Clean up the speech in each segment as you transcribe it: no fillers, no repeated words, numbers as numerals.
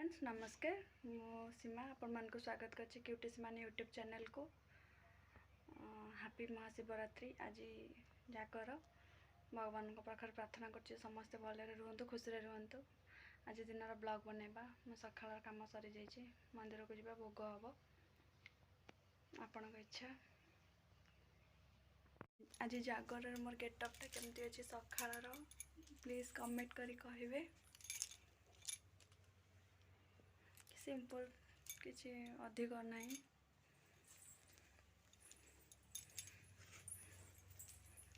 Friends नमस्कार मो सीमा आपण मानक स्वागत करछि क्यूटी सीमा यूट्यूब चैनल को। हैप्पी महाशिवरात्रि। आज जाकर भगवान पाखर प्रार्थना करछि समस्ते भले रुहतु खुशी रुहतु। आज दिन ब्लॉग बनैबा मो सकाळ काम सरी जाइछि मंदिर को जीवा भोग हबो आपण इच्छा। आज जागर मोर गेटअपटा केमती अछि सकाळर प्लीज कमेंट करी कहिबे। सिंपल किसी अधिक नहीं।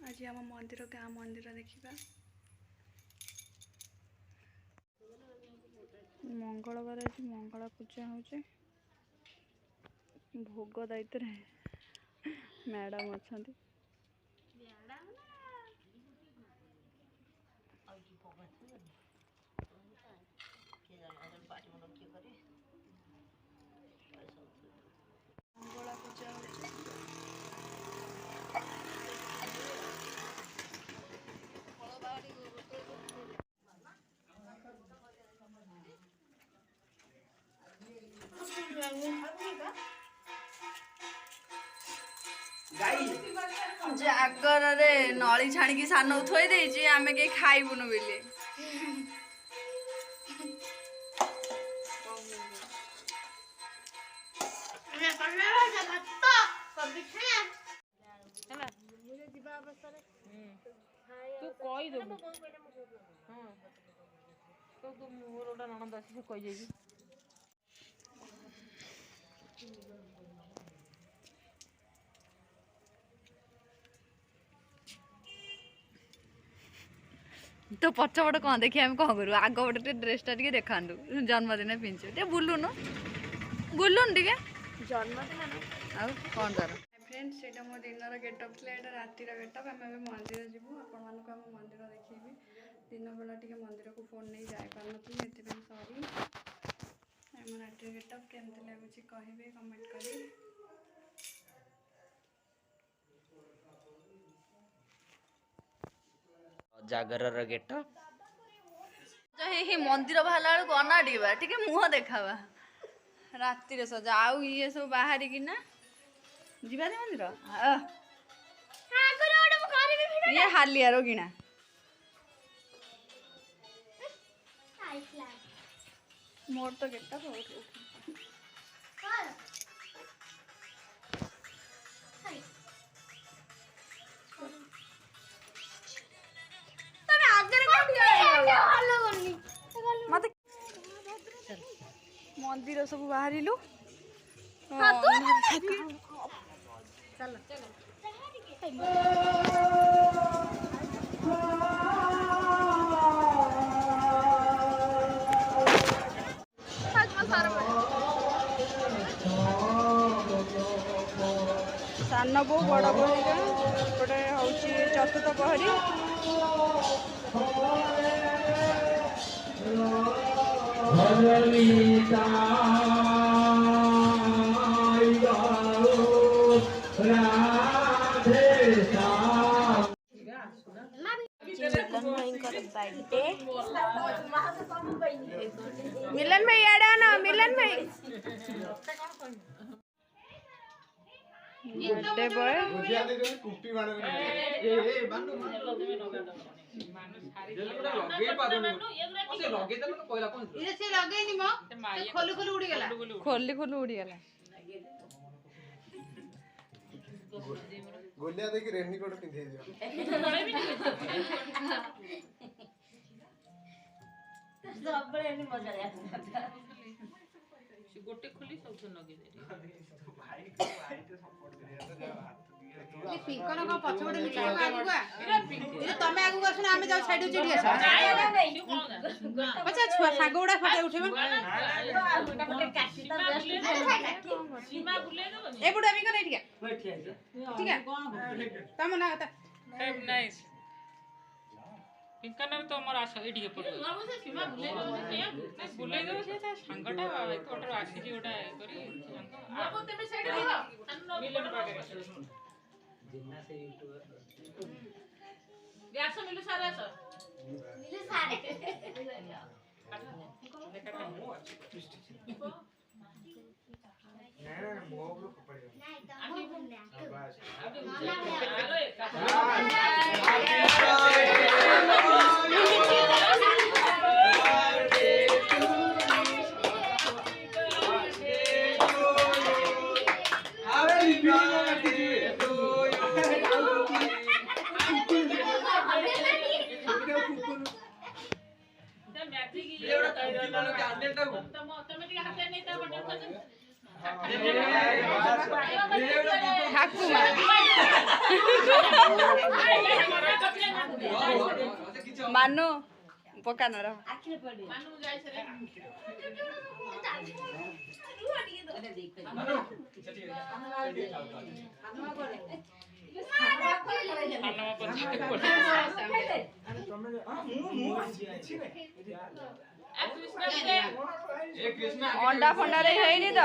आज आम मंदिर गाँ मंदिर देखा मंगलवार आज मंगल पूजा हो भोग दायित्व मैडम अच्छा मंगला पूजा जागर रे नली छाणी सान थोई देछि आमे के खाइबुनु बेले तू कही देबू हां तो मोर ओटा ननद आसी से कहि जेबी तो पछपट कौन देखिए आम कौन करूँ आग पटे ड्रेसटा टे देखा जन्मदिन पिंचु टे बुलून बुलून टे जन्मदिन आउ कौन तार फ्रेंड्स ये मो दिन गेटअप थी यहाँ रातिर गेटअप आम मंदिर जीवु आपण मानक आम मंदिर देखी दिन बेला टे मंदिर को फोन नहीं जापार नी सॉरी आम रातिर गेटअप केमती लगुच कहे कमेंट करी। जागर गेट मंदिर बाहर बेलू अनाड़ा टे मुह देखावा रातिर सजा आउ ये सब बाहर कि जीवानी मंदिर ये हालियार किणा मोर तो गेटा मत मंदिर सब बाहर सान बो बड़ बहरिका गोटे हूँ चतुर्थ प्रहरी मिलन भाई आड़ा ना मिलन भाई बर्थडे बॉय कुप्पी बाण ए बांडू लगे पादुनी ओसे लगे त पहिला कोन इसे से लगे नि म खोलु खोलु उड़ी गेला खोली खोली उड़ी गला गोलिया देखि रेनी कोट पिंधे दियो सबले नि मजा आया गोटे खोली सब लगे दे भाई को भाई तो सपोर्ट करिया तो जा हाथ ये पिंकन को पछबडे निचे आगुआ ये तमे आगु आसना हमें जाऊ साइड चिड़ी आस अच्छा छुआ सागोडा फटे उठेबा सीमा बुले दो ए बुडा भी करे ठीक है ठीक है तम ना त नाइस पिंकन तो हमर आस एडी के पड़ सीमा बुले दो से संगटा कोटर आसी जी ओटा करी बाबू तमे साइड मिलन पागे जिन्ना से यूट्यूबर व्यास मिलु सारा सर मिले सारे ମାନୁ ପକାନର अंडा फंडा रे ହେଇନି ତ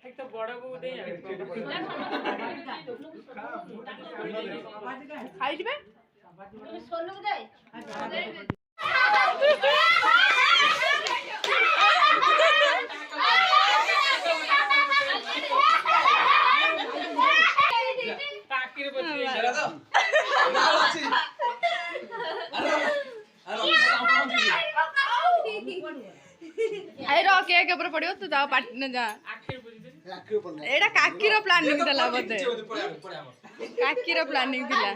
ମୁଁ तो बड़ को दे ଖାଇ ଯିବେ काकीर बच्चे ଆଇ ର କେକ୍ ଉପରେ ପଡିବ ତୁ ଯାଅ ପାଟି ନା ଯା आखिर बुझी ଏଇଟା କାକିର ପ୍ଲାନିଂ ଥିଲା ବୋଧେ କାକିର ପ୍ଲାନିଂ ଥିଲା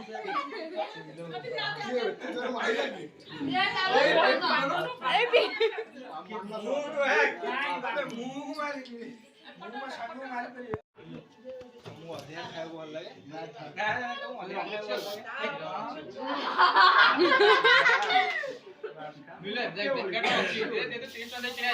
मिले देख देख दे दे 300 दे चिरा